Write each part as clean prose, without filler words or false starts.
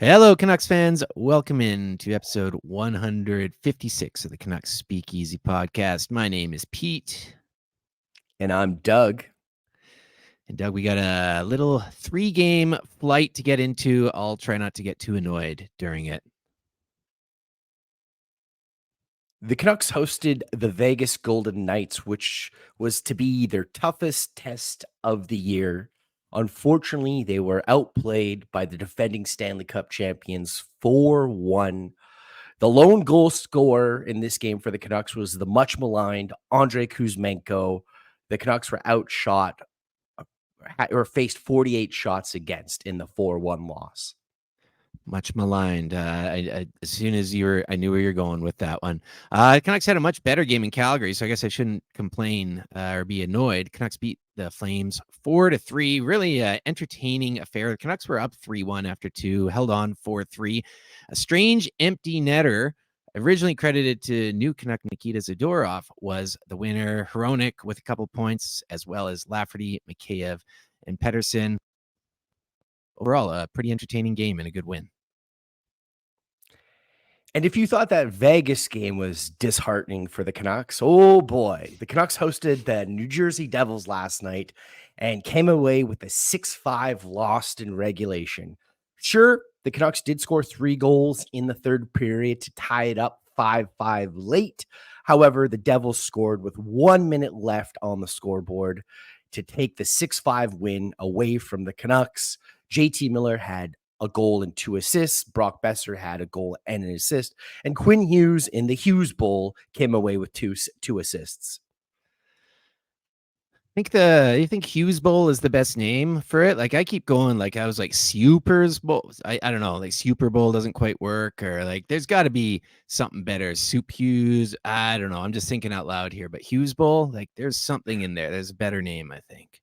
Hello, Canucks fans. Welcome in to episode 156 of the Canucks Speakeasy podcast. My name is Pete. And I'm Doug. And Doug, we got a little 3-game flight to get into. I'll try not to get too annoyed during it. The Canucks hosted the Vegas Golden Knights, which was to be their toughest test of the year. Unfortunately, they were outplayed by the defending Stanley Cup champions 4-1. The lone goal scorer in this game for the Canucks was the much maligned Andre Kuzmenko. The Canucks were outshot or faced 48 shots against in the 4-1 loss. Much maligned. As soon as I knew where you're going with that one. Canucks had a much better game in Calgary, so I guess I shouldn't complain or be annoyed. Canucks beat the Flames 4-3. Really entertaining affair. The Canucks were up 3-1 after 2, held on 4-3. A strange empty netter, originally credited to new Canuck Nikita Zadorov, was the winner. Hronik with a couple points, as well as Lafferty, Mikheyev, and Pettersson. Overall, a pretty entertaining game and a good win. And if you thought that Vegas game was disheartening for the Canucks, oh boy, the Canucks hosted the New Jersey Devils last night and came away with a 6-5 loss in regulation. Sure, the Canucks did score 3 goals in the third period to tie it up 5-5 late. However, the Devils scored with 1 minute left on the scoreboard to take the 6-5 win away from the Canucks. JT Miller had a goal and 2 assists. Brock Besser had a goal and an assist. And Quinn Hughes in the Hughes Bowl came away with two assists. You think Hughes Bowl is the best name for it? Like I keep going, like I was like Supers Bowl. I don't know, like Super Bowl doesn't quite work, or like there's got to be something better. Soup Hughes. I don't know. I'm just thinking out loud here, but Hughes Bowl, like there's something in there. There's a better name, I think.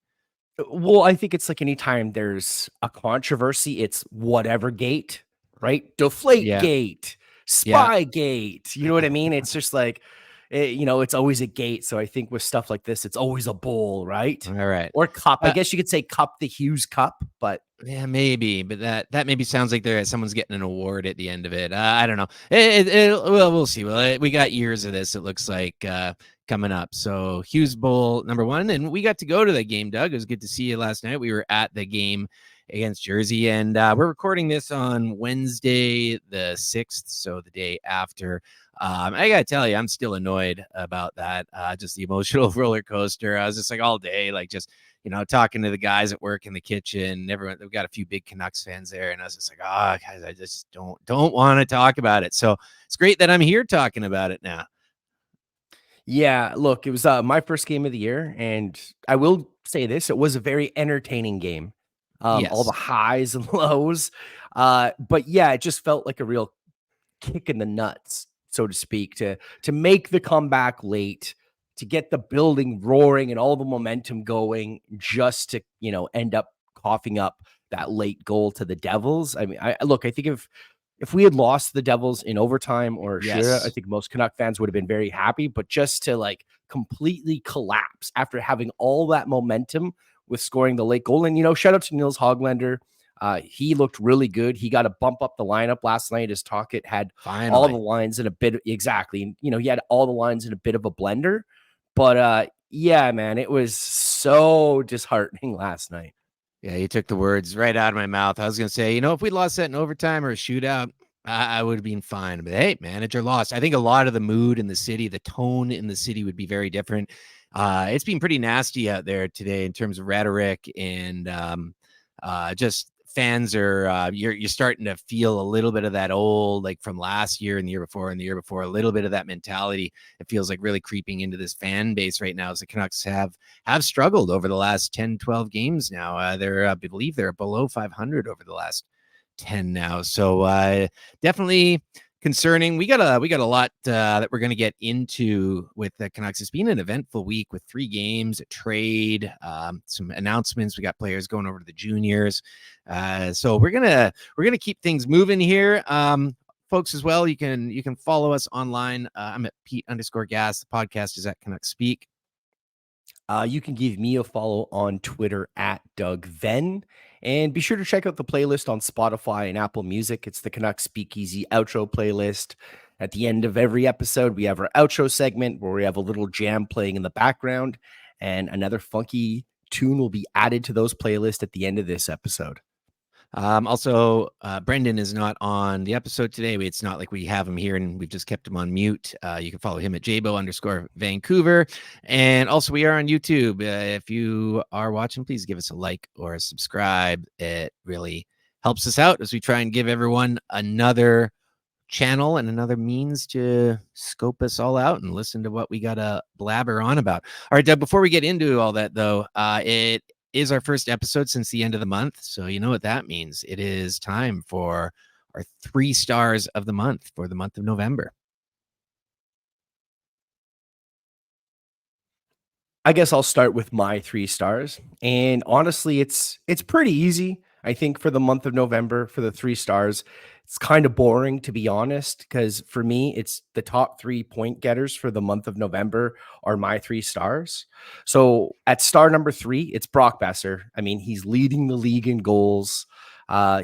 Well, I think it's like anytime there's a controversy, it's whatever gate, right? Deflate gate, spy gate. You know what I mean? It's just like, it's always a gate. So I think with stuff like this, it's always a bowl, right? All right. Or cup. I guess you could say cup, the Hughes Cup, but yeah, maybe. But that maybe sounds like someone's getting an award at the end of it. I don't know. Well, we'll see. Well, we got years of this. It looks like coming up. So Hughes Bowl #1, and we got to go to the game. Doug, it was good to see you last night. We were at the game against Jersey, and we're recording this on Wednesday the 6th, so the day after. I gotta tell you, I'm still annoyed about that. Just the emotional roller coaster. I was just like all day, like just talking to the guys at work in the kitchen. Everyone, we've got a few big Canucks fans there, and I was just like, guys, I just don't want to talk about it. So it's great that I'm here talking about it now. Yeah, look, it was my first game of the year, and I will say this: it was a very entertaining game. Yes. All the highs and lows, but yeah, it just felt like a real kick in the nuts, so to speak, to make the comeback late, to get the building roaring and all the momentum going, just to end up coughing up that late goal to the Devils. I mean, I think if we had lost the Devils in overtime or sure, I think most Canuck fans would have been very happy, but just to like completely collapse after having all that momentum with scoring the late goal. And, shout out to Nils Hoglander. He looked really good. He got to bump up the lineup last night as Tocchet had all the lines in a bit. Exactly. He had all the lines in a bit of a blender, but yeah, man, it was so disheartening last night. Yeah, you took the words right out of my mouth. I was going to say, if we lost that in overtime or a shootout, I would have been fine. But hey, manager lost. I think a lot of the mood in the city, the tone in the city would be very different. It's been pretty nasty out there today in terms of rhetoric and just fans are you're starting to feel a little bit of that old, like from last year and the year before and the year before, a little bit of that mentality. It feels like really creeping into this fan base right now as the Canucks have struggled over the last 10, 12 games now. I believe they're below 500 over the last 10 now. So definitely concerning. We got a lot that we're going to get into with the Canucks. It's been an eventful week with 3 games, a trade, some announcements. We got players going over to the juniors. So we're gonna keep things moving here. Folks as well, you can follow us online. I'm at Pete_Gas. The podcast is at Canucks Speak. You can give me a follow on Twitter at Doug Venn. And be sure to check out the playlist on Spotify and Apple Music. It's the Canucks Speakeasy outro playlist. At the end of every episode, we have our outro segment where we have a little jam playing in the background, and another funky tune will be added to those playlists at the end of this episode. Also, Brendan is not on the episode today. It's not like we have him here and we've just kept him on mute. You can follow him at jbo_Vancouver. And also, we are on YouTube. If you are watching, please give us a like or a subscribe. It really helps us out as we try and give everyone another channel and another means to scope us all out and listen to what we got to blabber on about. All right, Doug, before we get into all that, though, it is our first episode since the end of the month. So you know what that means. It is time for our 3 stars of the month for the month of November. I guess I'll start with my 3 stars. And honestly, it's pretty easy. I think for the month of November, for the 3 stars, it's kind of boring, to be honest, because for me, it's the top 3 point getters for the month of November are my 3 stars. So at star number 3, it's Brock Besser. I mean, he's leading the league in goals.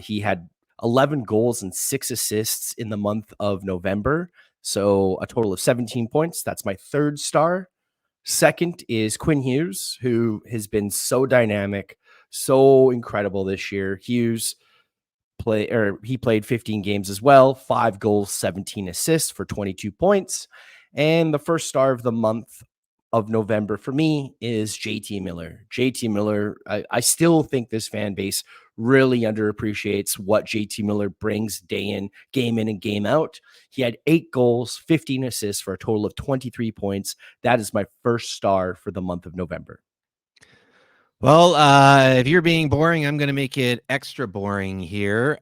He had 11 goals and 6 assists in the month of November. So a total of 17 points. That's my 3rd star. Second is Quinn Hughes, who has been so dynamic, so incredible this year. He played 15 games as well, 5 goals, 17 assists for 22 points. And the first star of the month of November for me is JT Miller. JT Miller, I still think this fan base really underappreciates what JT Miller brings game in and game out. He had 8 goals, 15 assists for a total of 23 points. That is my first star for the month of November. Well, if you're being boring, I'm going to make it extra boring here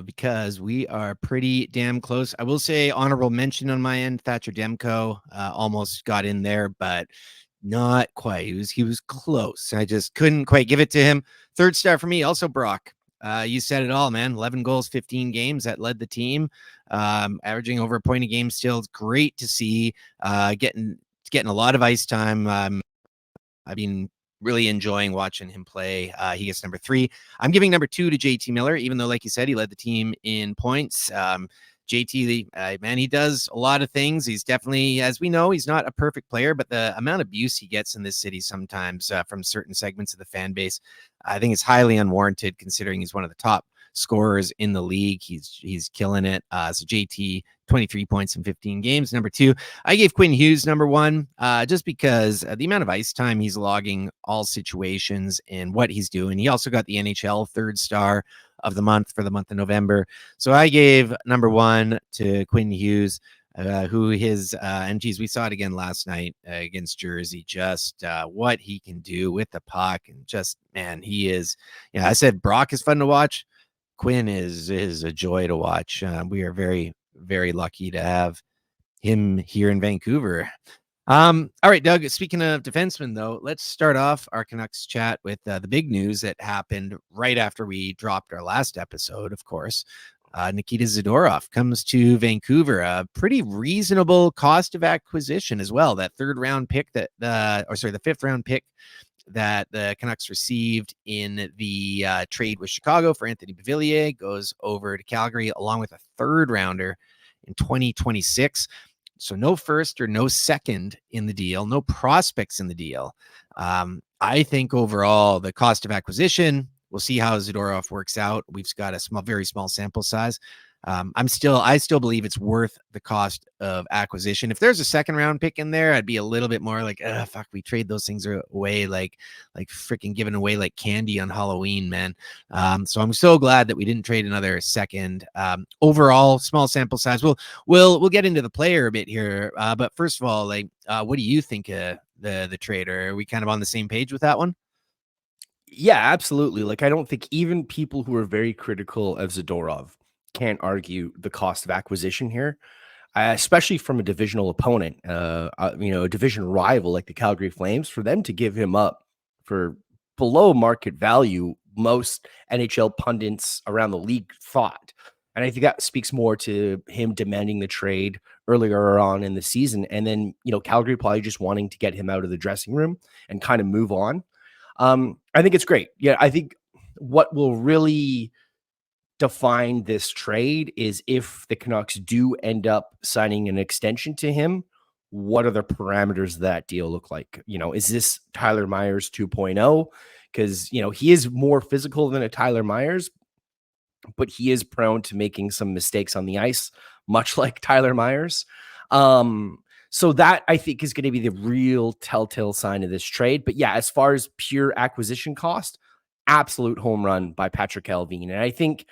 because we are pretty damn close. I will say honorable mention on my end, Thatcher Demko almost got in there, but not quite. He was close. I just couldn't quite give it to him. 3rd star for me, also Brock. You said it all, man. 11 goals, 15 games that led the team, averaging over a point a game. Still, it's great to see getting a lot of ice time. I've been really enjoying watching him play. He gets number 3. I'm giving number 2 to JT Miller, even though, like you said, he led the team in points. JT, man, he does a lot of things. He's definitely, as we know, he's not a perfect player, but the amount of abuse he gets in this city sometimes from certain segments of the fan base, I think is highly unwarranted considering he's one of the top scorers in the league. He's killing it. So JT, 23 points in 15 games. Number 2, I gave Quinn Hughes number 1, just because the amount of ice time he's logging, all situations, and what he's doing. He also got the NHL 3rd star of the month for the month of November. So I gave number 1 to Quinn Hughes, who and geez, we saw it again last night against Jersey, just what he can do with the puck. And just, man, he is, I said Brock is fun to watch. Quinn is a joy to watch. We are very, very lucky to have him here in Vancouver. All right, Doug, speaking of defensemen, though, let's start off our Canucks chat with the big news that happened right after we dropped our last episode, of course. Nikita Zadorov comes to Vancouver, a pretty reasonable cost of acquisition as well. That 5th round pick that the Canucks received in the trade with Chicago for Anthony Beauvillier goes over to Calgary along with a 3rd rounder in 2026. So no 1st or no 2nd in the deal, no prospects in the deal. I think overall the cost of acquisition, we'll see how Zadorov works out. We've got a very small sample size. I still believe it's worth the cost of acquisition. If there's a 2nd round pick in there, I'd be a little bit more like, fuck, we trade those things away like freaking giving away like candy on Halloween, man. So I'm so glad that we didn't trade another 2nd. Overall, small sample size. We'll get into the player a bit here, but first of all, what do you think of the trade? Are we kind of on the same page with that one? Yeah, absolutely. I don't think even people who are very critical of Zadorov can't argue the cost of acquisition here, especially from a divisional opponent, a division rival like the Calgary Flames. For them to give him up for below market value, most NHL pundits around the league thought. And I think that speaks more to him demanding the trade earlier on in the season. And then, Calgary probably just wanting to get him out of the dressing room and kind of move on. I think it's great. Yeah, I think what will really define this trade is if the Canucks do end up signing an extension to him, what are the parameters of that deal look like? Is this Tyler Myers 2.0? Because, he is more physical than a Tyler Myers, but he is prone to making some mistakes on the ice, much like Tyler Myers. So that I think is going to be the real telltale sign of this trade. But yeah, as far as pure acquisition cost, absolute home run by Patrick Allvin. And I think,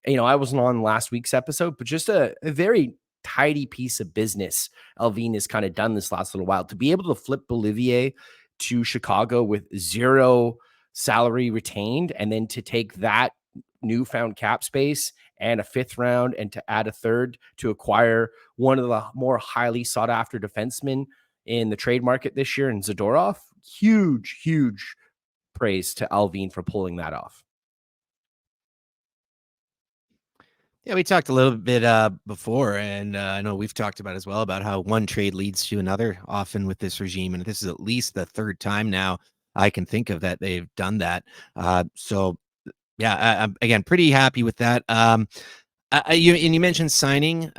I wasn't on last week's episode, but just a very tidy piece of business Allvin has kind of done this last little while to be able to flip Bolivier to Chicago with zero salary retained, and then to take that newfound cap space and a 5th round and to add a 3rd to acquire one of the more highly sought after defensemen in the trade market this year in Zadorov. Huge praise to Allvin for pulling that off. Yeah, we talked a little bit before, and I know we've talked about as well about how one trade leads to another often with this regime, and this is at least the 3rd time now I can think of that they've done that. So yeah, I'm again pretty happy with that. You mentioned signing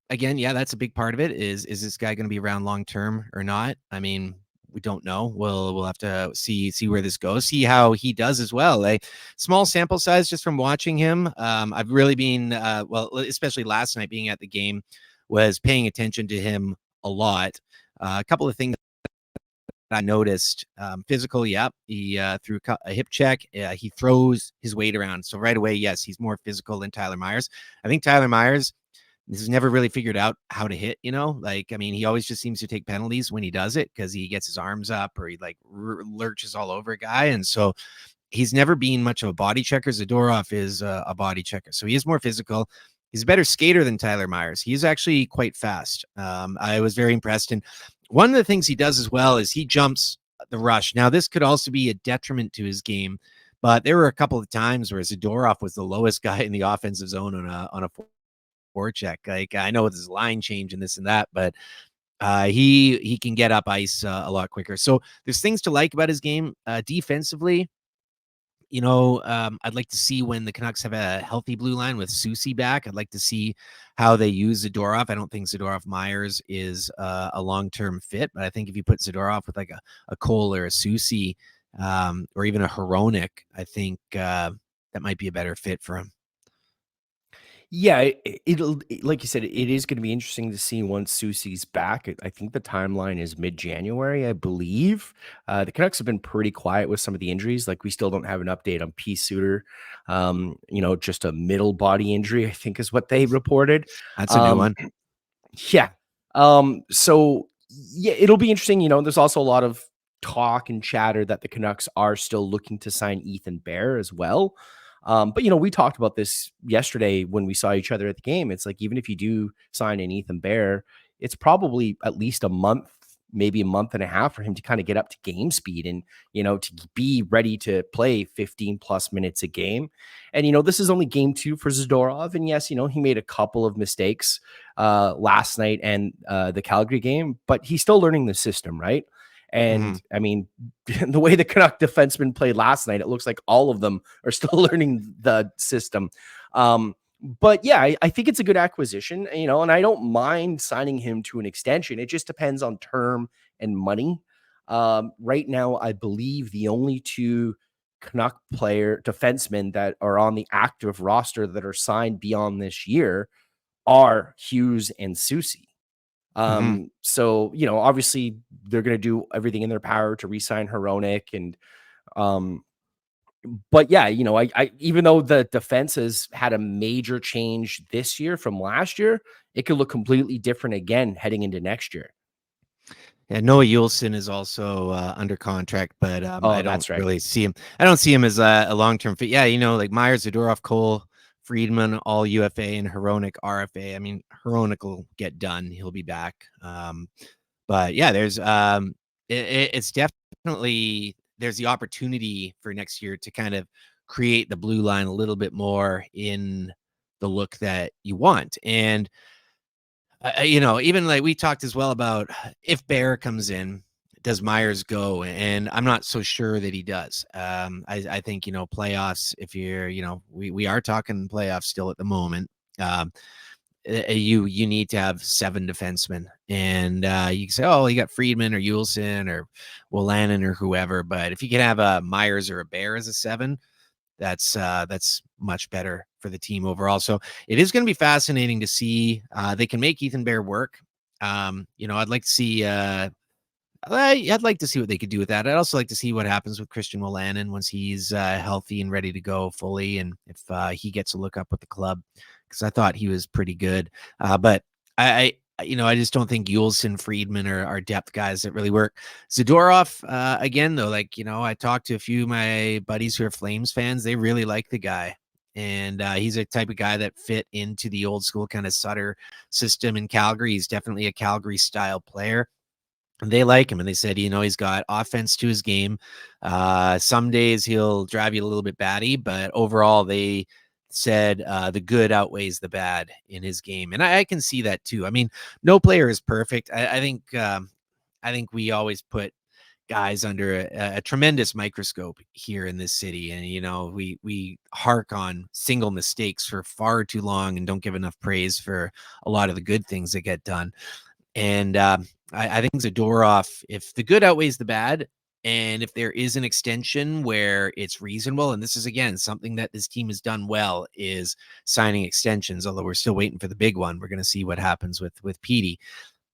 again. Yeah, that's a big part of it. Is this guy going to be around long term or not? I mean, we don't know. We'll have to see where this goes. See how he does as well. A small sample size just from watching him. I've really been especially last night being at the game, was paying attention to him a lot. A couple of things I noticed. Physical, yep. He threw a hip check. He throws his weight around. So right away, yes, he's more physical than Tyler Myers. I think Tyler Myers has never really figured out how to hit, he always just seems to take penalties when he does it because he gets his arms up or he lurches all over a guy. And so he's never been much of a body checker. Zadorov is a body checker. So he is more physical. He's a better skater than Tyler Myers. He's actually quite fast. I was very impressed. And one of the things he does as well is he jumps the rush. Now, this could also be a detriment to his game, but there were a couple of times where Zadorov was the lowest guy in the offensive zone on a forecheck. Like, I know there's line change and this and that, but he can get up ice a lot quicker. So there's things to like about his game. Defensively, I'd like to see when the Canucks have a healthy blue line with Soucy back. I'd like to see how they use Zadorov. I don't think Zadorov Myers is a long-term fit, but I think if you put Zadorov with like a Cole or a Soucy or even a Hronek, I think that might be a better fit for him. Yeah, it'll like you said, it is going to be interesting to see once Soucy's back. I think the timeline is mid-January, I believe. The Canucks have been pretty quiet with some of the injuries. Like, we still don't have an update on P. Suter. Just a middle body injury, I think is what they reported. That's a new one. Yeah. So yeah, it'll be interesting. There's also a lot of talk and chatter that the Canucks are still looking to sign Ethan Bear as well. But we talked about this yesterday when we saw each other at the game. It's like, even if you do sign an Ethan Bear, it's probably at least a month, maybe a month and a half for him to kind of get up to game speed and, to be ready to play 15 plus minutes a game. And, this is only game 2 for Zadorov. And yes, he made a couple of mistakes last night and the Calgary game, but he's still learning the system, right? And I mean, the way the Canuck defensemen played last night, it looks like all of them are still learning the system. But yeah, I think it's a good acquisition, and I don't mind signing him to an extension. It just depends on term and money. Right now, I believe the only 2 Canuck defensemen that are on the active roster that are signed beyond this year are Hughes and Soucy. So, obviously they're going to do everything in their power to re-sign Hronek and, but yeah, I even though the defense has had a major change this year from last year, it could look completely different again heading into next year. Yeah, Noah Juleson is also under contract, but I don't really see him. I don't see him as a long-term fit. Yeah, like Myers, Zadorov, Cole, Friedman, all UFA, and Hronek RFA. I mean, Hronek will get done. He'll be back. But yeah, there's it's definitely, there's the opportunity for next year to kind of create the blue line a little bit more in the look that you want. And even like we talked as well about if Bear comes in, does Myers go? And I'm not so sure that he does. I think, playoffs, if you're, we are talking playoffs still at the moment. You need to have 7 defensemen, and you can say, oh, you got Friedman or Ulson or Wolanin or whoever, but if you can have a Myers or a Bear as a 7, that's much better for the team overall. So it is going to be fascinating to see. They can make Ethan Bear work. I'd like to see. I'd like to see what they could do with that. I'd also like to see what happens with Christian Wolanin once he's healthy and ready to go fully, and if he gets a look up with the club, because I thought he was pretty good. But I just don't think Ulson, Friedman are depth guys that really work. Zadorov, again, though, I talked to a few of my buddies who are Flames fans. They really like the guy. And he's a type of guy that fit into the old school kind of Sutter system in Calgary. He's definitely a Calgary style player. They like him, and they said, he's got offense to his game. Some days he'll drive you a little bit batty, but overall they said the good outweighs the bad in his game, and I can see that too. I mean, no player is perfect. I think we always put guys under a tremendous microscope here in this city, and we hark on single mistakes for far too long and don't give enough praise for a lot of the good things that get done. And I think Zadorov, if the good outweighs the bad, and if there is an extension where it's reasonable, and this is, again, something that this team has done well, is signing extensions, although we're still waiting for the big one. We're going to see what happens with Petey,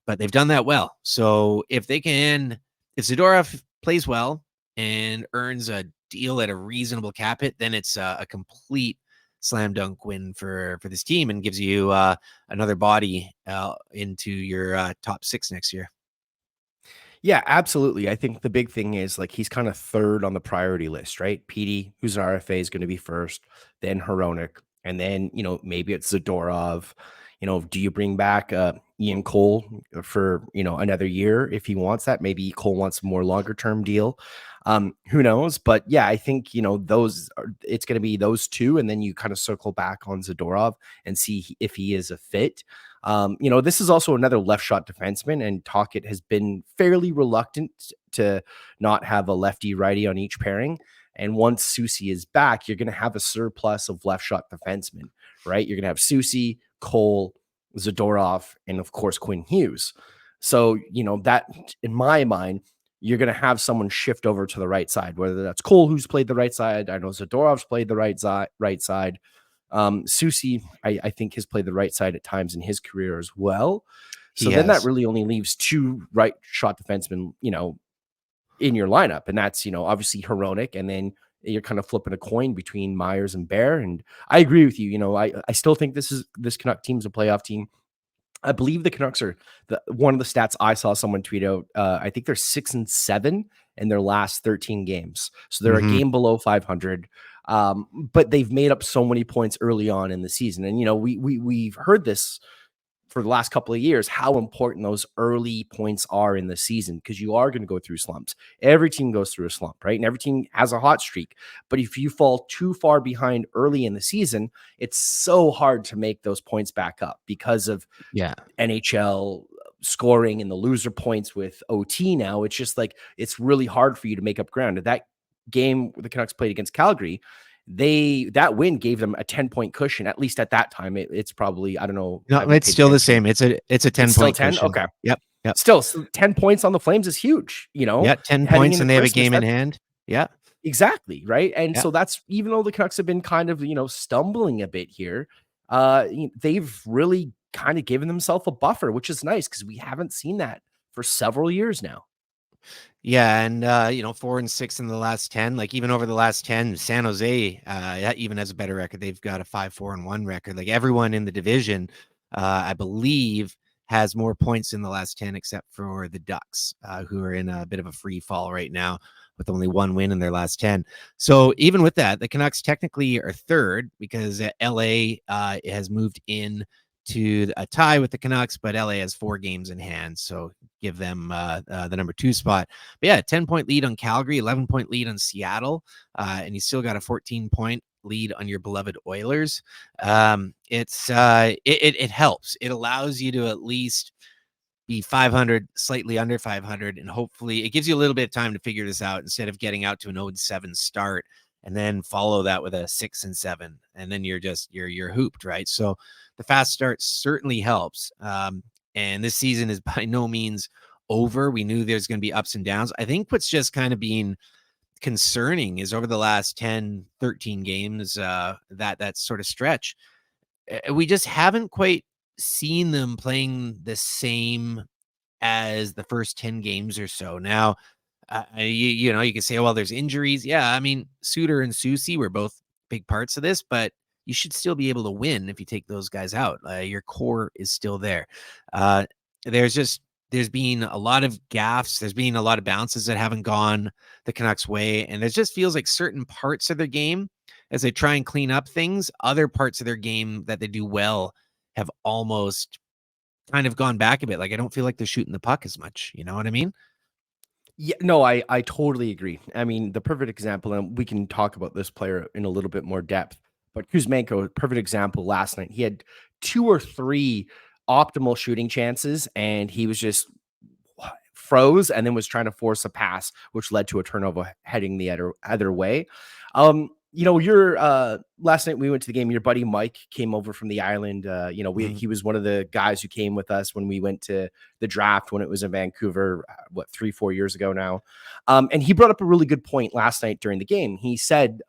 but they've done that well. So if Zadorov plays well and earns a deal at a reasonable cap hit, then it's a complete slam dunk win for this team and gives you another body into your top 6 next year. Yeah, absolutely. I think the big thing is he's kind of third on the priority list, right? Petey, who's an RFA, is going to be first, then Hronek, and then maybe it's Zadorov. Do you bring back Ian Cole for another year if he wants that? Maybe Cole wants a more longer term deal. Who knows? But yeah, I think it's going to be those two, and then you kind of circle back on Zadorov and see if he is a fit. This is also another left shot defenseman, and Tocchet has been fairly reluctant to not have a lefty righty on each pairing. And once Soucy is back, you're going to have a surplus of left shot defensemen, right? You're going to have Soucy, Cole, Zadorov, and of course Quinn Hughes. So, that in my mind, you're going to have someone shift over to the right side, whether that's Cole, who's played the right side. I know Zadorov's played the right side. Soucy, I think, has played the right side at times in his career as well. So then that really only leaves 2 right shot defensemen, in your lineup. And that's, obviously Hronek, and then you're kind of flipping a coin between Myers and Bear. And I agree with you. I still think this Canuck team's a playoff team. I believe the Canucks are one of the stats I saw someone tweet out. I think they're 6-7 in their last 13 games. So they're a game below 500. But they've made up so many points early on in the season. And, we've heard this for the last couple of years, how important those early points are in the season, because you are going to go through slumps. Every team goes through a slump, right? And every team has a hot streak. But if you fall too far behind early in the season, it's so hard to make those points back up because of NHL scoring and the loser points with OT now. It's just it's really hard for you to make up ground. That game the Canucks played against Calgary, that win gave them a 10-point cushion. At least at that time, it's probably, I don't know. No, it's still the same. It's a 10-point cushion. Okay. Yep. Still, 10 points on the Flames is huge. Yeah, 10 points, and they have a game in hand. Yeah, exactly. Right. And so that's, even though the Canucks have been kind of stumbling a bit here, they've really kind of given themselves a buffer, which is nice because we haven't seen that for several years now. Yeah, and 4-6 in the last 10. Even over the last 10, San Jose even has a better record. They've got a 5-4-1 record. Everyone in the division, I believe, has more points in the last 10, except for the Ducks, who are in a bit of a free fall right now with only 1 win in their last 10. So even with that, the Canucks technically are third because LA has moved in to a tie with the Canucks, but LA has 4 games in hand, so give them the number 2 spot. But yeah, 10-point lead on Calgary, 11-point lead on Seattle, and you still got a 14-point lead on your beloved Oilers. It helps. It allows you to at least be 500, slightly under 500, and hopefully it gives you a little bit of time to figure this out instead of getting out to an 0-7 start and then follow that with a 6-7, and then you're hooped, right? So the fast start certainly helps. And this season is by no means over. We knew there's going to be ups and downs. I think what's just kind of been concerning is over the last 10, 13 games, that sort of stretch, we just haven't quite seen them playing the same as the first 10 games or so. Now, you can say, oh, well, there's injuries. Yeah, I mean, Suter and Susie were both big parts of this, but you should still be able to win if you take those guys out. Your core is still there. Uh, there's been a lot of gaffes. There's been a lot of bounces that haven't gone the Canucks' way, and it just feels like certain parts of their game, as they try and clean up things, other parts of their game that they do well have almost kind of gone back a bit. Like, I don't feel like they're shooting the puck as much. You know what I mean? Yeah, no, I totally agree. I mean, the perfect example, and we can talk about this player in a little bit more depth, but Kuzmenko, perfect example last night. He had 2 or 3 optimal shooting chances, and he was just froze and then was trying to force a pass, which led to a turnover heading the other way. Your last night we went to the game. Your buddy Mike came over from the island. He was one of the guys who came with us when we went to the draft when it was in Vancouver, 3-4 years ago now. And he brought up a really good point last night during the game. He said,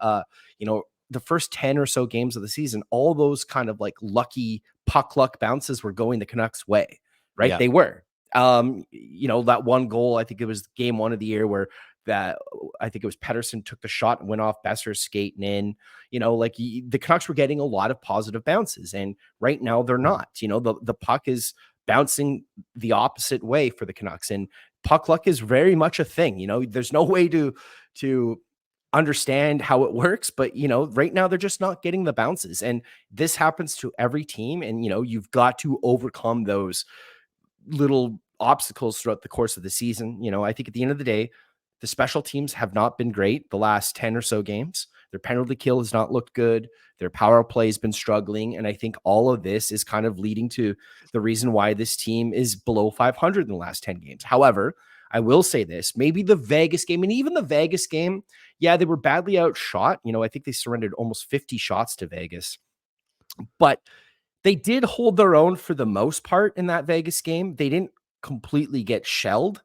the first 10 or so games of the season, all those kind of like lucky puck luck bounces were going the Canucks' way, right? Yeah. They were. That one goal, I think it was game 1 of the year where I think it was Pettersson took the shot and went off Besser skating in. The Canucks were getting a lot of positive bounces, and right now they're not. The puck is bouncing the opposite way for the Canucks, and puck luck is very much a thing. There's no way to understand how it works, but right now they're just not getting the bounces, and this happens to every team. And you've got to overcome those little obstacles throughout the course of the season. I think at the end of the day, the special teams have not been great the last 10 or so games. Their penalty kill has not looked good. Their power play has been struggling. And I think all of this is kind of leading to the reason why this team is below 500 in the last 10 games. However, I will say this, maybe the Vegas game, and even the Vegas game, yeah, they were badly outshot. I think they surrendered almost 50 shots to Vegas, but they did hold their own for the most part in that Vegas game. They didn't completely get shelled.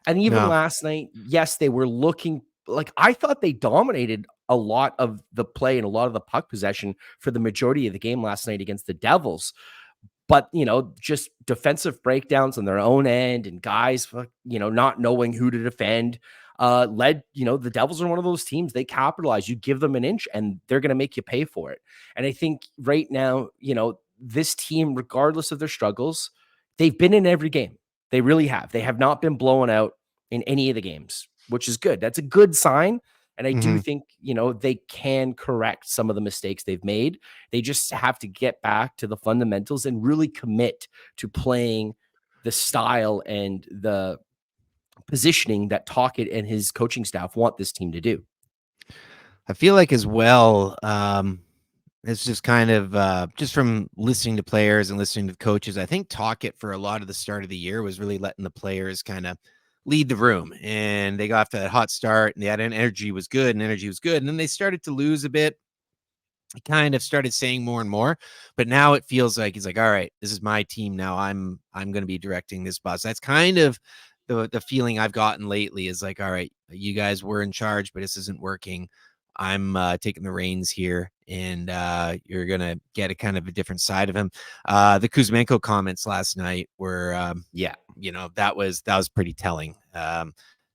And even last night, yes, they were looking like, I thought they dominated a lot of the play and a lot of the puck possession for the majority of the game last night against the Devils. But, just defensive breakdowns on their own end and guys, not knowing who to defend led, the Devils are one of those teams. They capitalize. You give them an inch and they're going to make you pay for it. And I think right now, this team, regardless of their struggles, they've been in every game. They really have. They have not been blown out in any of the games, which is good. That's a good sign. And I do think, they can correct some of the mistakes they've made. They just have to get back to the fundamentals and really commit to playing the style and the positioning that Tocchet and his coaching staff want this team to do. I feel like as well, it's just kind of just from listening to players and listening to coaches. I think Tocchet for a lot of the start of the year was really letting the players kind of lead the room, and they got off to that hot start, and that energy was good, and then they started to lose a bit. He kind of started saying more and more, but now it feels like he's like, all right, this is my team now. I'm going to be directing this bus. That's kind of the feeling I've gotten lately is like, all right, you guys were in charge, but this isn't working. I'm taking the reins here, and you're going to get a kind of a different side of him. The Kuzmenko comments last night were, that was pretty telling.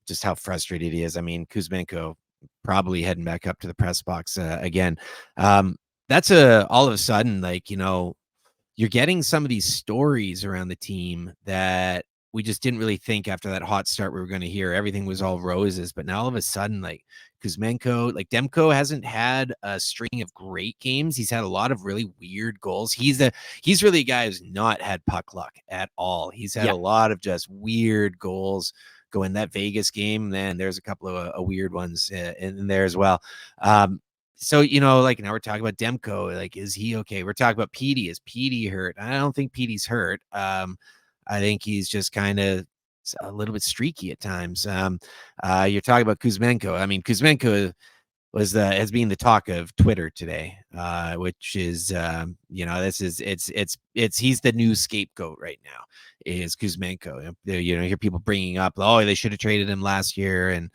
Just how frustrated he is. I mean, Kuzmenko probably heading back up to the press box again. That's all of a sudden, like, you're getting some of these stories around the team that we just didn't really think after that hot start we were going to hear. Everything was all roses, but now all of a sudden, like Kuzmenko, like Demko hasn't had a string of great games. He's had a lot of really weird goals. He's really a guy who's not had puck luck at all. He's had a lot of just weird goals go in that Vegas game. Then there's a couple of weird ones in there as well. So, like now we're talking about Demko, like, is he okay? We're talking about Petey. Is Petey hurt? I don't think Petey's hurt. I think he's just kind of a little bit streaky at times. You're talking about Kuzmenko. I mean, Kuzmenko was as being the talk of Twitter today, which is it's he's the new scapegoat right now, is Kuzmenko. You hear people bringing up, oh, they should have traded him last year, and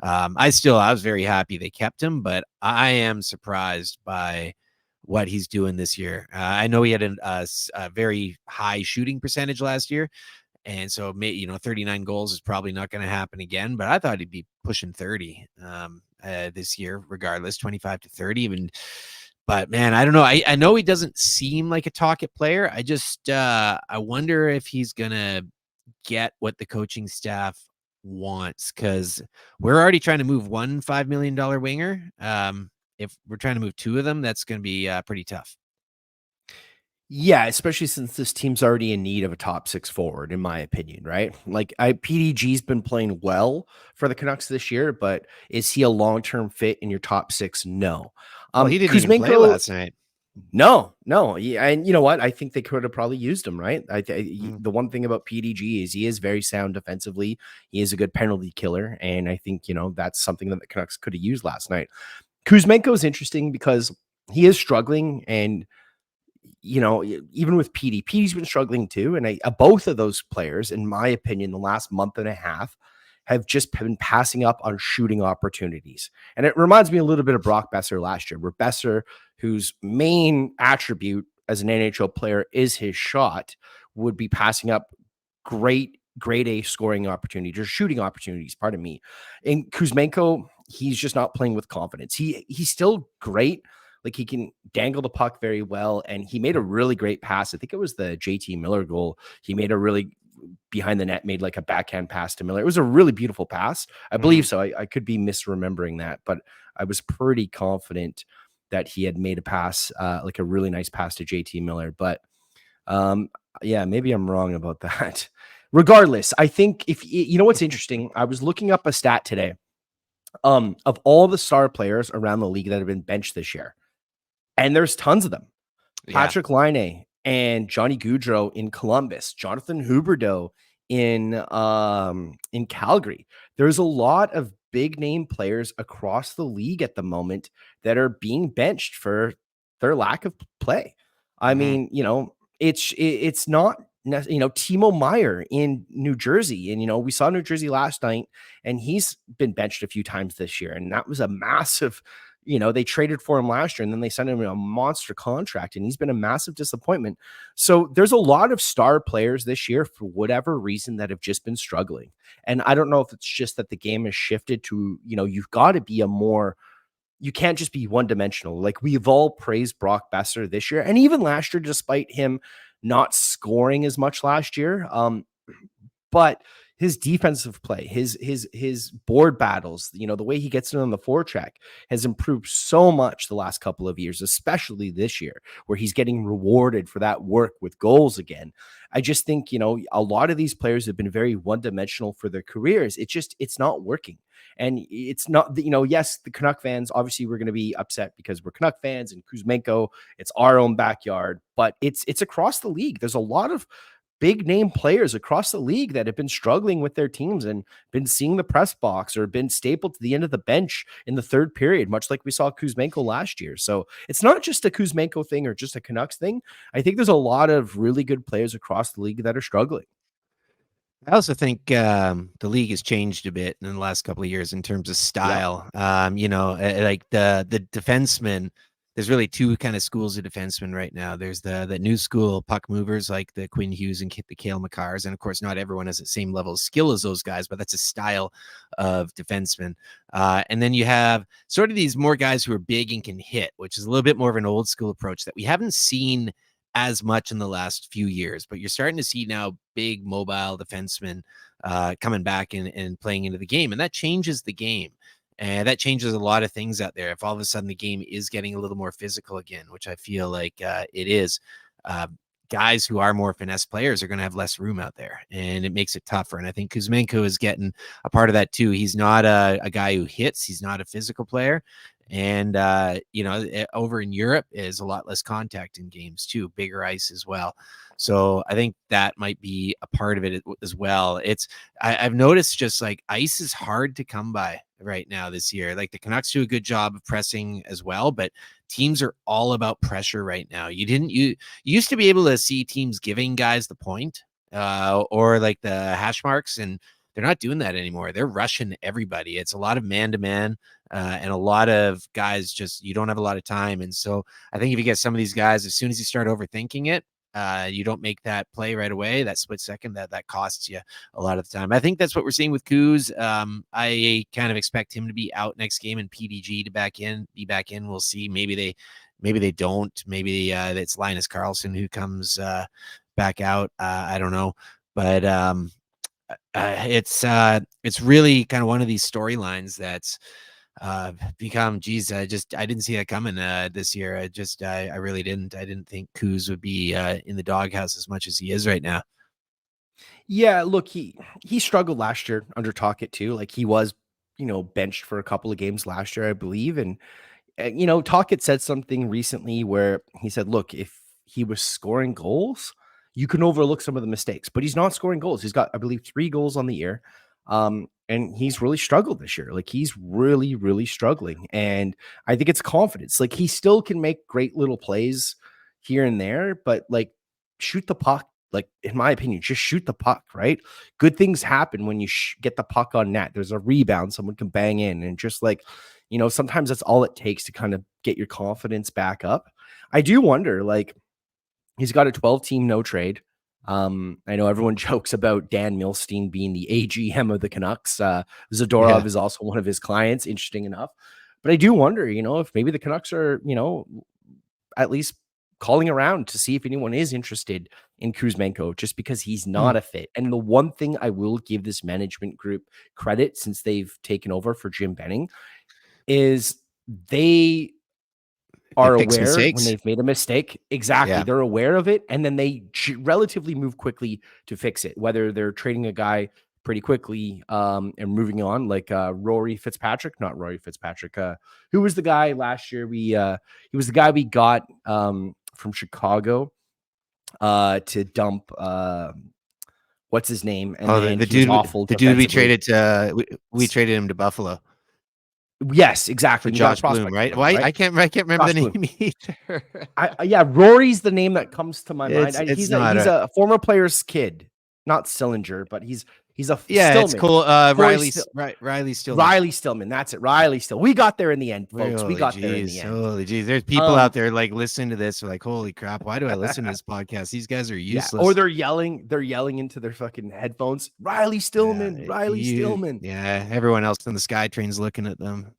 I was very happy they kept him, but I am surprised by what he's doing this year. I know he had a very high shooting percentage last year, and so, 39 goals is probably not going to happen again, but I thought he'd be pushing 30 this year, regardless, 25 to 30 even. But man, I don't know. I know he doesn't seem like a talk-it player. I just, I wonder if he's going to get what the coaching staff wants, because we're already trying to move one $5 million winger. If we're trying to move two of them, that's going to be pretty tough. Yeah, especially since this team's already in need of a top 6 forward, in my opinion, right? Like, PDG's been playing well for the Canucks this year, but is he a long-term fit in your top 6? No. Well, he didn't even play last night. No. Yeah, and you know what? I think they could have probably used him, right? The one thing about PDG is he is very sound defensively. He is a good penalty killer, and I think, that's something that the Canucks could have used last night. Kuzmenko is interesting because he is struggling, and even with PD's been struggling too. And both of those players, in my opinion, the last month and a half have just been passing up on shooting opportunities. And it reminds me a little bit of Brock Besser last year, where Besser, whose main attribute as an NHL player is his shot, would be passing up great grade A scoring opportunities or shooting opportunities, pardon me. And Kuzmenko, he's just not playing with confidence. He's still great. Like, he can dangle the puck very well, and he made a really great pass. I think it was the JT Miller goal. He made a really behind the net, made like a backhand pass to Miller. It was a really beautiful pass. I believe so. I could be misremembering that, but I was pretty confident that he had made a pass, like a really nice pass to JT Miller. But yeah, maybe I'm wrong about that. Regardless, I think if you know what's interesting, I was looking up a stat today of all the star players around the league that have been benched this year. And there's tons of them. Yeah. Patrick Laine and Johnny Gaudreau in Columbus, Jonathan Huberdeau in Calgary. There's a lot of big name players across the league at the moment that are being benched for their lack of play. I mean, it's not, Timo Meier in New Jersey. And, we saw New Jersey last night, and he's been benched a few times this year. And that was a massive, they traded for him last year, and then they sent him a monster contract, and he's been a massive disappointment. So there's a lot of star players this year, for whatever reason, that have just been struggling. And I don't know if it's just that the game has shifted to, you've got to be you can't just be one dimensional. Like, we've all praised Brock Besser this year, and even last year, despite him not scoring as much last year. But his defensive play, his board battles, the way he gets it on the forecheck has improved so much the last couple of years, especially this year, where he's getting rewarded for that work with goals again. I just think, a lot of these players have been very one-dimensional for their careers. It's not working. And it's not, yes, the Canuck fans, obviously we're going to be upset because we're Canuck fans and Kuzmenko, it's our own backyard, but it's across the league. There's a lot of big name players across the league that have been struggling with their teams and been seeing the press box or been stapled to the end of the bench in the third period, much like we saw Kuzmenko last year. So it's not just a Kuzmenko thing or just a Canucks thing. I think there's a lot of really good players across the league that are struggling. I also think the league has changed a bit in the last couple of years in terms of style. Yeah. Like the defensemen, there's really two kind of schools of defensemen right now. There's the new school puck movers like the Quinn Hughes and the Cale Makars. And of course, not everyone has the same level of skill as those guys, but that's a style of defenseman. And then you have sort of these more guys who are big and can hit, which is a little bit more of an old school approach that we haven't seen as much in the last few years, but you're starting to see now big mobile defensemen coming back and playing into the game. And that changes the game. And that changes a lot of things out there. If all of a sudden the game is getting a little more physical again, which I feel like it is, guys who are more finesse players are going to have less room out there, and it makes it tougher. And I think Kuzmenko is getting a part of that too. He's not a guy who hits. He's not a physical player. And over in Europe is a lot less contact in games too, bigger ice as well. So I think that might be a part of it as well. I've noticed just like ice is hard to come by right now this year. Like the Canucks do a good job of pressing as well, but teams are all about pressure right now. You used to be able to see teams giving guys the point or like the hash marks, and they're not doing that anymore. They're rushing everybody. It's a lot of man-to-man and a lot of guys just, you don't have a lot of time. And so I think if you get some of these guys, as soon as you start overthinking it, you don't make that play right away, that split second, that costs you a lot of the time. I think that's what we're seeing with Kuz. I kind of expect him to be out next game and PDG to be back in. We'll see. Maybe they don't. Maybe it's Linus Karlsson who comes back out. I don't know, but it's really kind of one of these storylines that's become, geez, I didn't see that coming this year. I really didn't. I didn't think Kuz would be in the doghouse as much as he is right now. Yeah, look, he struggled last year under Tocchet too. Like he was, benched for a couple of games last year, I believe. And Tocchet said something recently where he said, look, if he was scoring goals, you can overlook some of the mistakes, but he's not scoring goals. He's got, I believe, 3 goals on the year. And he's really struggled this year. Like he's really, really struggling. And I think it's confidence. Like he still can make great little plays here and there, but like shoot the puck. Like in my opinion, just shoot the puck, right? Good things happen when you get the puck on net. There's a rebound, someone can bang in, and just like, sometimes that's all it takes to kind of get your confidence back up. I do wonder, like, he's got a 12-team no trade. I know everyone jokes about Dan Milstein being the AGM of the Canucks. Zadorov is also one of his clients, interesting enough. But I do wonder, if maybe the Canucks are, at least calling around to see if anyone is interested in Kuzmenko, just because he's not a fit. And the one thing I will give this management group credit since they've taken over for Jim Benning is they are aware when they've made a mistake. Exactly. Yeah. They're aware of it. And then they relatively move quickly to fix it, whether they're trading a guy pretty quickly and moving on, like Rory Fitzpatrick, not Rory Fitzpatrick. Who was the guy last year? He was the guy we got from Chicago to dump what's his name? And then the dude, awful. The dude we traded to, we traded him to Buffalo. Yes, exactly. Josh Bloom, right? Well, right? I can't remember Josh the name either. Yeah, Rory's the name that comes to my mind. He's a former player's kid, not Sillinger, but he's a Stillman. It's cool. Riley Stillman. Riley Stillman. That's it. Riley Stillman. We got there in the end, folks. We got there in the end. Holy geez. There's people out there like listening to this. They're like, holy crap, why do I listen to this podcast? These guys are useless. Yeah. Or they're yelling into their fucking headphones. Riley Stillman. Stillman. Yeah. Everyone else in the SkyTrain's looking at them.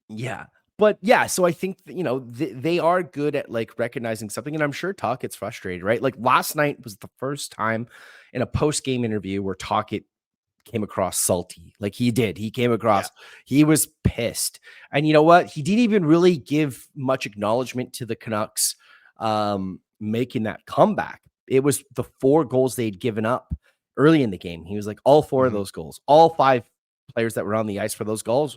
Yeah. But yeah, so I think they are good at like recognizing something, and I'm sure Tocchet's frustrated, right? Like last night was the first time in a post-game interview where Tocchet came across salty. Like he came across, he was pissed. And you know what? He didn't even really give much acknowledgement to the Canucks making that comeback. It was the 4 goals they'd given up early in the game. He was like, all 4 of those goals, all 5 players that were on the ice for those goals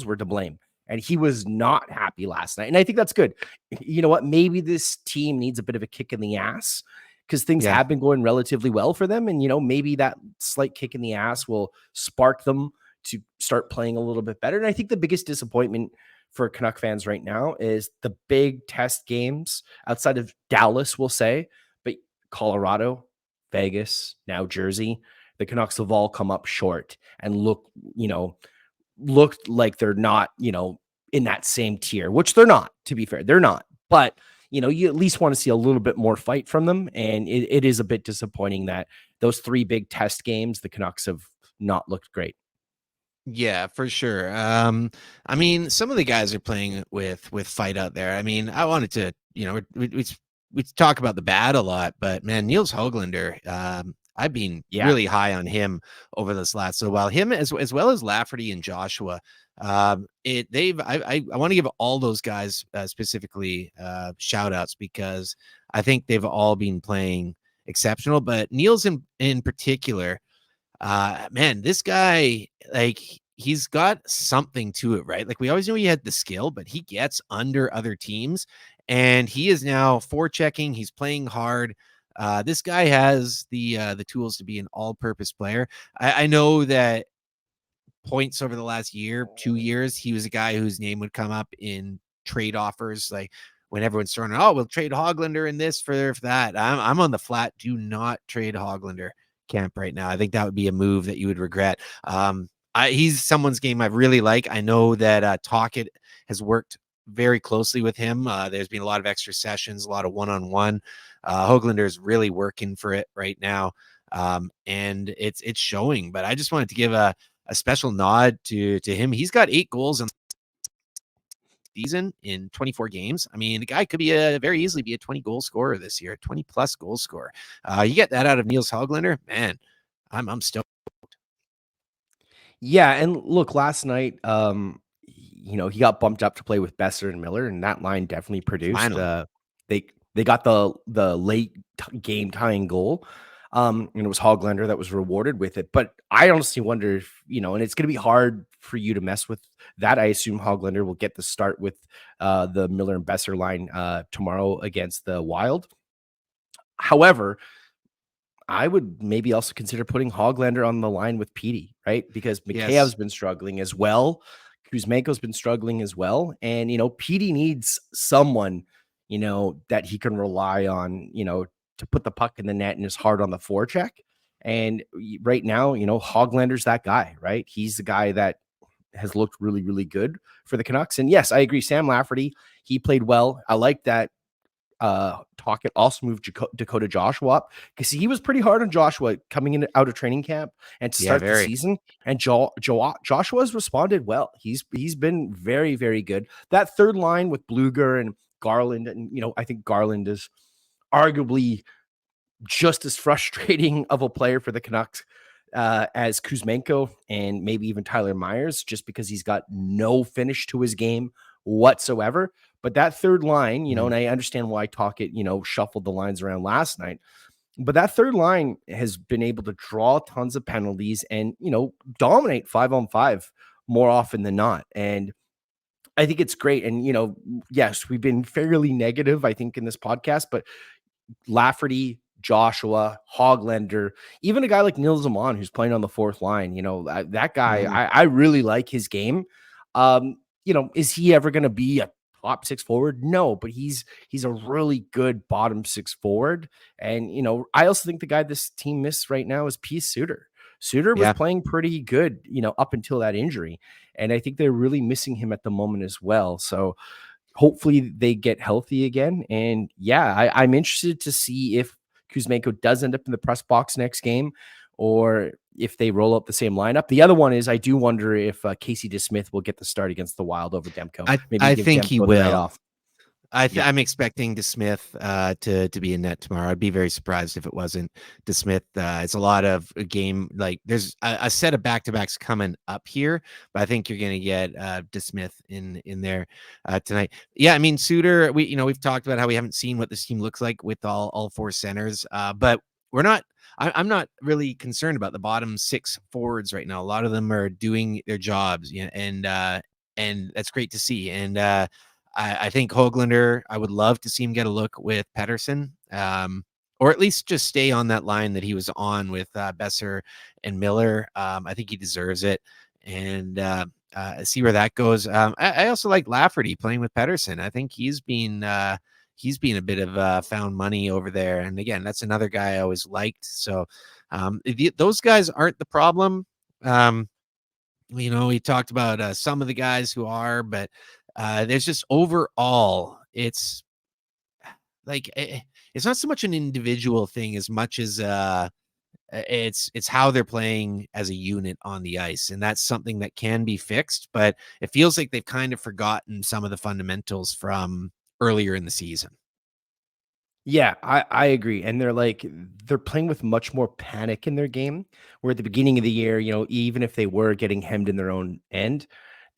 were to blame. And he was not happy last night. And I think that's good. You know what? Maybe this team needs a bit of a kick in the ass because things have been going relatively well for them. And, maybe that slight kick in the ass will spark them to start playing a little bit better. And I think the biggest disappointment for Canuck fans right now is the big test games outside of Dallas, we'll say, but Colorado, Vegas, now Jersey, the Canucks have all come up short and looked like they're not, in that same tier, which they're not, to be fair. They're not. But, you at least want to see a little bit more fight from them. And it is a bit disappointing that those 3 big test games, the Canucks have not looked great. Yeah, for sure. I mean, some of the guys are playing with fight out there. I mean, I wanted to, we talk about the bad a lot, but man, Niels Höglander, I've been really high on him over this last little while. Him as well as Lafferty and Joshua. I want to give all those guys specifically shout outs because I think they've all been playing exceptional. But Niels in particular, man, this guy, like he's got something to it, right? Like we always knew he had the skill, but he gets under other teams, and he is now forechecking. He's playing hard. This guy has the tools to be an all-purpose player. I know that points over the last year, 2 years, he was a guy whose name would come up in trade offers, like when everyone's throwing, oh, we'll trade Hoglander in this for that. I'm on the flat. Do not trade Hoglander camp right now. I think that would be a move that you would regret. He's someone's game I really like. I know that Tocchet has worked very closely with him. There's been a lot of extra sessions, a lot of one-on-one. Hoglander is really working for it right now. And it's showing, but I just wanted to give a special nod to him. He's got 8 goals in season in 24 games. I mean, the guy could be very easily be a 20 goal scorer this year, 20 plus goal scorer. You get that out of Niels Hoglander, man, I'm stoked. Yeah, and look, last night, he got bumped up to play with Besser and Miller, and that line definitely produced. Finally. They got the late game tying goal, and it was Hoglander that was rewarded with it. But I honestly wonder if and it's going to be hard for you to mess with that. I assume Hoglander will get the start with the Miller and Besser line tomorrow against the Wild. However, I would maybe also consider putting Hoglander on the line with Petey, right? Because Mikheyev's been struggling as well. Kuzmenko's been struggling as well. And, Petey needs someone, that he can rely on, to put the puck in the net and is hard on the forecheck. And right now, Hoglander's that guy, right? He's the guy that has looked really, really good for the Canucks. And yes, I agree. Sam Lafferty, he played well. I like that Tocchet also moved Dakota Joshua up because he was pretty hard on Joshua coming in out of training camp and to start the season. And Joshua has responded well. He's been very, very good. That third line with Bluger and Garland, and I think Garland is arguably just as frustrating of a player for the Canucks as Kuzmenko and maybe even Tyler Myers, just because he's got no finish to his game whatsoever. But that third line, and I understand why Tocchet, shuffled the lines around last night. But that third line has been able to draw tons of penalties and, dominate 5-on-5 more often than not. And I think it's great. And, yes, we've been fairly negative, I think, in this podcast, but Lafferty, Joshua, Hoglander, even a guy like Nils Zaman, who's playing on the fourth line, that guy, I really like his game. Is he ever going to be a top 6 forward? No, but he's a really good bottom 6 forward. And, I also think the guy this team missed right now is P. Suter. Suter was playing pretty good, up until that injury. And I think they're really missing him at the moment as well. So hopefully they get healthy again. And yeah, I'm interested to see if Kuzmenko does end up in the press box next game, or if they roll up the same lineup. The other one is I do wonder if Casey DeSmith will get the start against the Wild over Demko. I think he will. Off. I'm expecting DeSmith to be in net tomorrow. I'd be very surprised if it wasn't DeSmith. It's a lot of a game. Like there's a set of back-to-backs coming up here, but I think you're going to get DeSmith in there tonight. Yeah, I mean Suter. We've talked about how we haven't seen what this team looks like with all 4 centers, but we're not. I'm not really concerned about the bottom 6 forwards right now. A lot of them are doing their jobs, and that's great to see. And I think Hoglander, I would love to see him get a look with Pettersson, or at least just stay on that line that he was on with Besser and Miller. I think he deserves it, and see where that goes. I also like Lafferty playing with Pettersson. I think he's been a bit of found money over there. And again, that's another guy I always liked. So those guys aren't the problem. We talked about some of the guys who are, but there's just overall, it's like it's not so much an individual thing as much as it's how they're playing as a unit on the ice, and that's something that can be fixed. But it feels like they've kind of forgotten some of the fundamentals from earlier in the season. Yeah, I agree. And they're playing with much more panic in their game. Where at the beginning of the year, even if they were getting hemmed in their own end,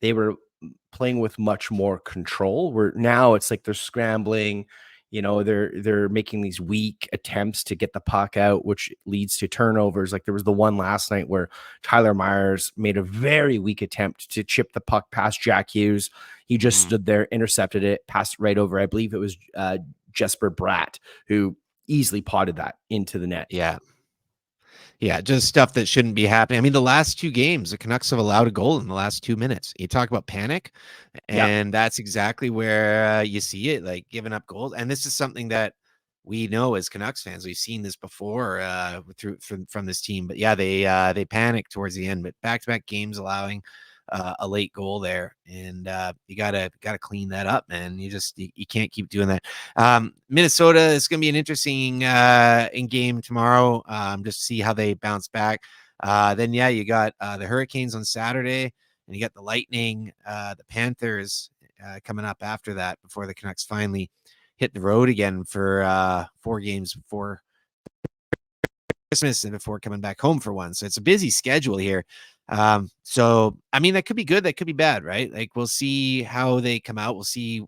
they were playing with much more control. Where now it's like they're scrambling, they're making these weak attempts to get the puck out, which leads to turnovers. Like there was the one last night where Tyler Myers made a very weak attempt to chip the puck past Jack Hughes. He just stood there, intercepted it, passed it right over. I believe it was Jesper Bratt who easily potted that into the net. Yeah. Yeah, just stuff that shouldn't be happening. I mean, the last 2 games, the Canucks have allowed a goal in the last 2 minutes. You talk about panic, Yeah. and that's exactly where you see it, like giving up goals. And this is something that we know as Canucks fans. We've seen this before from this team. But yeah, they panic towards the end. But back-to-back games allowing a late goal there, and you gotta clean that up, man. You can't keep doing that. Minnesota is going to be an interesting in game tomorrow. Just to see how they bounce back. Then yeah, you got the Hurricanes on Saturday, and you got the Lightning, the Panthers coming up after that before the Canucks finally hit the road again for 4 games before Christmas and before coming back home for one. So it's a busy schedule here. So I mean, that could be good, that could be bad, right? Like we'll see how they come out, we'll see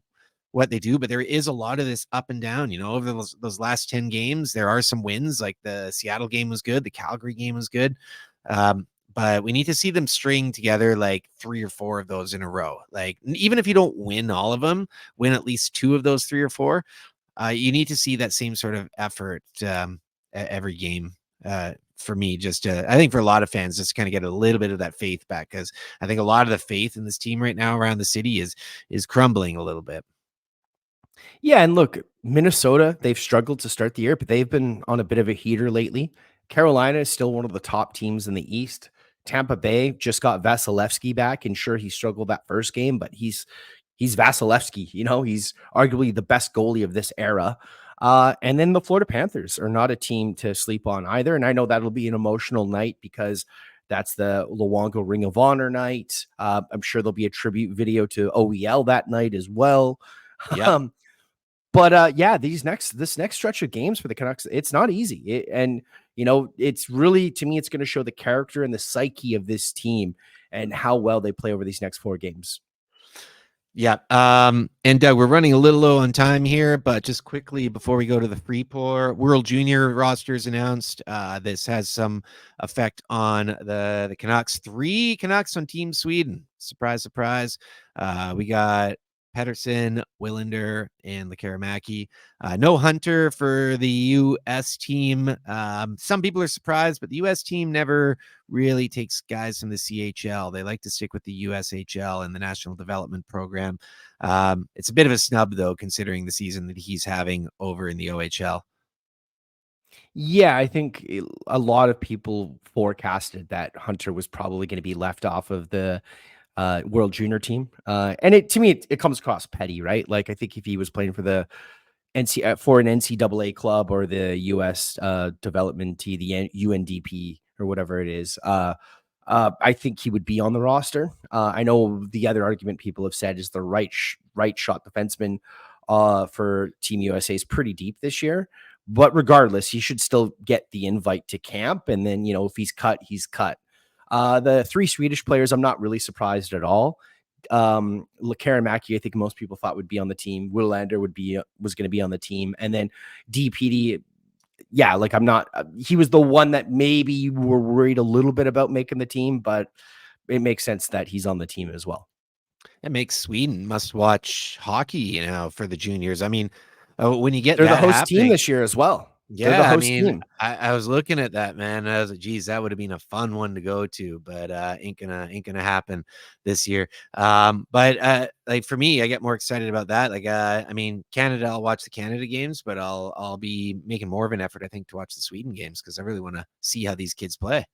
what they do, but there is a lot of this up and down, over those last 10 games. There are some wins, like the Seattle game was good, the Calgary game was good. But we need to see them string together like 3 or 4 of those in a row. Like even if you don't win all of them, win at least 2 of those 3 or 4. You need to see that same sort of effort every game. For me, I think for a lot of fans, just kind of get a little bit of that faith back, because I think a lot of the faith in this team right now around the city is crumbling a little bit. Yeah, and look, Minnesota, they've struggled to start the year, but they've been on a bit of a heater lately. Carolina is still one of the top teams in the East. Tampa Bay just got Vasilevsky back, and sure, he struggled that first game, but he's Vasilevsky. He's arguably the best goalie of this era. And then the Florida Panthers are not a team to sleep on either. And I know that'll be an emotional night because that's the Luongo Ring of Honor night. I'm sure there'll be a tribute video to OEL that night as well. Yeah. But yeah, this next stretch of games for the Canucks, it's not easy. It's really, to me, it's going to show the character and the psyche of this team and how well they play over these next 4 games. Yeah. And Doug, we're running a little low on time here, but just quickly before we go to the free pour, World Junior rosters announced. This has some effect on the Canucks. 3 Canucks on Team Sweden. Surprise, surprise. We got Pettersson, Willander, and Lekaramäki. No Hunter for the U.S. team. Some people are surprised, but the U.S. team never really takes guys from the CHL. They like to stick with the USHL and the National Development Program. It's a bit of a snub, though, considering the season that he's having over in the OHL. Yeah, I think a lot of people forecasted that Hunter was probably going to be left off of the World Junior team. And to me, it comes across petty, right? Like I think if he was playing for the for an NCAA club or the US development team, the UNDP or whatever it is, I think he would be on the roster. I know the other argument people have said is the right shot defenseman for Team USA is pretty deep this year. But regardless, he should still get the invite to camp. And then, if he's cut, he's cut. The 3 Swedish players, I'm not really surprised at all. Lekaramäki, I think most people thought would be on the team. Willander was going to be on the team. And then DPD, yeah, like I'm not, he was the one that maybe you were worried a little bit about making the team, but it makes sense that he's on the team as well. It makes Sweden must watch hockey, for the juniors. I mean, when you get They're the that host team happening, this year as well. They're the yeah, I host mean, team. I was looking at that, man. And I was like, geez, that would have been a fun one to go to, but ain't gonna happen this year. But like for me, I get more excited about that. Like, I mean, Canada, I'll watch the Canada games, but I'll be making more of an effort, I think, to watch the Sweden games because I really want to see how these kids play.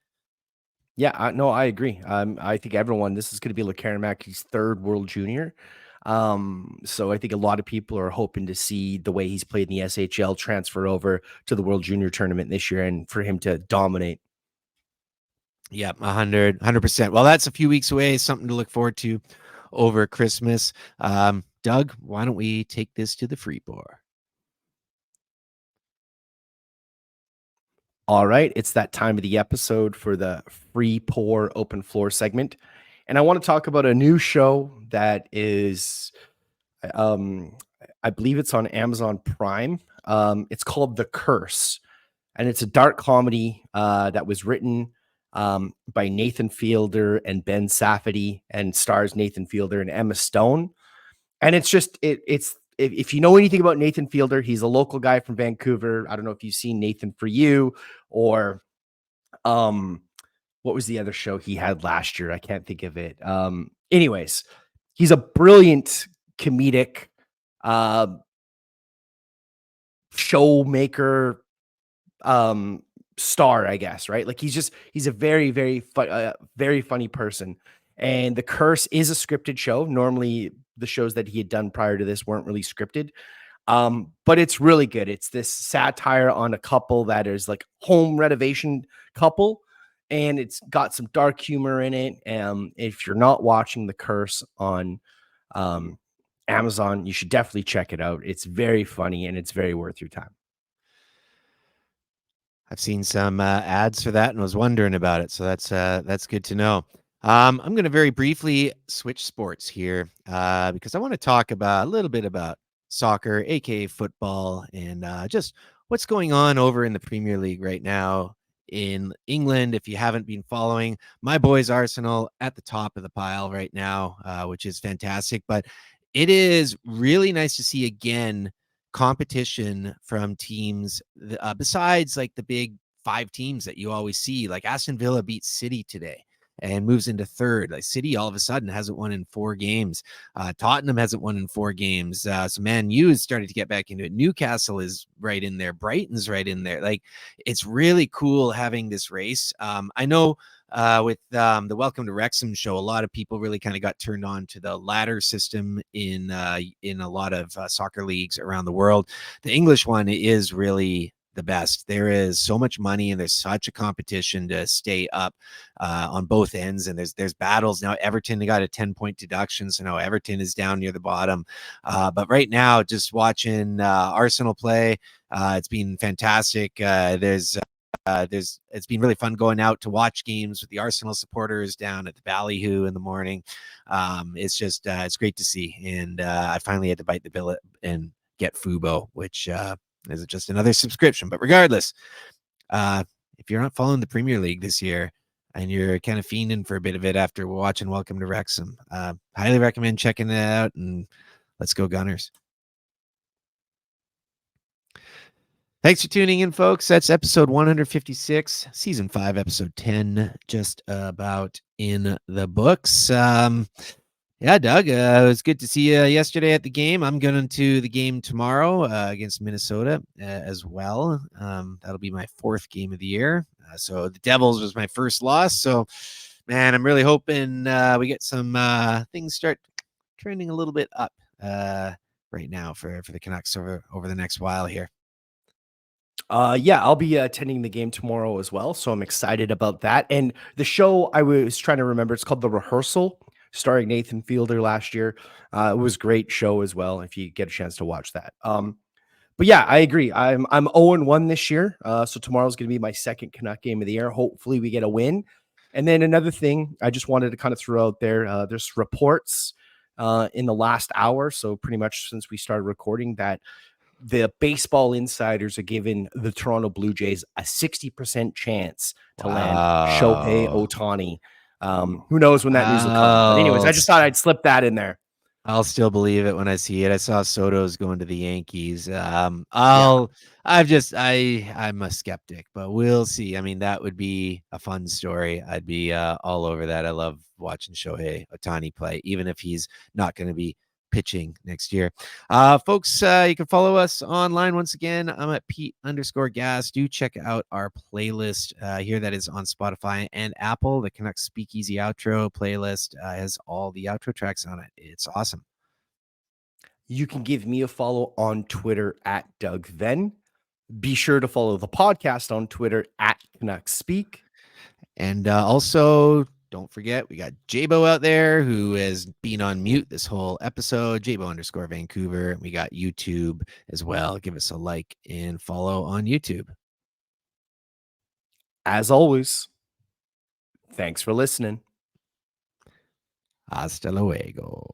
Yeah, no, I agree. I think this is going to be Lekaramäki's 3rd World Junior. So I think a lot of people are hoping to see the way he's played in the SHL transfer over to the World Junior tournament this year and for him to dominate. Yeah, 100%. Well, that's a few weeks away. Something to look forward to over Christmas. Doug, why don't we take this to the free pour? All right, it's that time of the episode for the free pour open floor segment. And I want to talk about a new show that is I believe it's on Amazon Prime. It's called The Curse, and it's a dark comedy that was written by Nathan Fielder and Ben Safdie, and stars Nathan Fielder and Emma Stone. And it's just it's if you know anything about Nathan Fielder, he's a local guy from Vancouver. I don't know if you've seen Nathan For You or what was the other show he had last year? I can't think of it. Anyways, he's a brilliant comedic uh showmaker, star, I guess, right? Like he's a very funny person. And The Curse is a scripted show. Normally the shows that he had done prior to this weren't really scripted. But it's really good. It's this satire on a couple that is like home renovation couple, and it's got some dark humor in it. If you're not watching The Curse on um Amazon, you should definitely check it out. It's very funny and it's very worth your time. I've seen some ads for that and was wondering about it, so that's good to know. I'm going to very briefly switch sports here because I want to talk about a little bit about soccer, aka football, and just what's going on over in the Premier League right now in England. If you haven't been following, my boys Arsenal at the top of the pile right now, which is fantastic. But it is really nice to see again competition from teams besides like the big five teams that you always see. Like Aston Villa beat City today and moves into third. Like City all of a sudden hasn't won in 4 games. Tottenham hasn't won in 4 games. So Man U is starting to get back into it. Newcastle is right in there. Brighton's right in there. Like it's really cool having this race. I know with the Welcome to Wrexham show, a lot of people really kind of got turned on to the ladder system in a lot of soccer leagues around the world. The English one is really the best. There is so much money and there's such a competition to stay up on both ends. And there's battles now. Everton got a 10-point deduction, so now Everton is down near the bottom. But right now, just watching Arsenal play, it's been fantastic. It's been really fun going out to watch games with the Arsenal supporters down at the Ballyhoo in the morning. It's just it's great to see, and I finally had to bite the billet and get Fubo, which is just another subscription. But regardless, if you're not following the Premier League this year and you're kind of fiending for a bit of it after watching Welcome to Wrexham, highly recommend checking it out, and let's go Gunners. Thanks for tuning in, folks. That's episode 156, season 5, episode 10, just about in the books. Yeah, Doug, it was good to see you yesterday at the game. I'm going to the game tomorrow against Minnesota as well. That'll be my 4th game of the year. So the Devils was my first loss. So, man, I'm really hoping we get some things start trending a little bit up right now for the Canucks over the next while here. Yeah, I'll be attending the game tomorrow as well, so I'm excited about that. And the show, I was trying to remember, it's called The Rehearsal, starring Nathan Fielder last year. It was a great show as well, if you get a chance to watch that. But yeah, I agree. I'm 0-1 this year, so tomorrow's going to be my 2nd Canuck game of the year. Hopefully, we get a win. And then another thing I just wanted to kind of throw out there: there's reports in the last hour, so pretty much since we started recording, that the baseball insiders are giving the Toronto Blue Jays a 60% chance to land Shohei Ohtani. Who knows when that news will come? But anyways, I just thought I'd slip that in there. I'll still believe it when I see it. I saw Soto's going to the Yankees. I'm a skeptic, but we'll see. I mean, that would be a fun story. I'd be all over that. I love watching Shohei Ohtani play, even if he's not going to be pitching next year. Folks, you can follow us online once again. I'm at Pete_Gas. Do check out our playlist here that is on Spotify and Apple. The Canucks Speakeasy Outro playlist has all the outro tracks on it. It's awesome. You can give me a follow on Twitter at Doug Venn. Be sure to follow the podcast on Twitter at Canucks Speak. And also, don't forget, we got Jabo out there who has been on mute this whole episode, Jabo_Vancouver. We got YouTube as well. Give us a like and follow on YouTube. As always, thanks for listening. Hasta luego.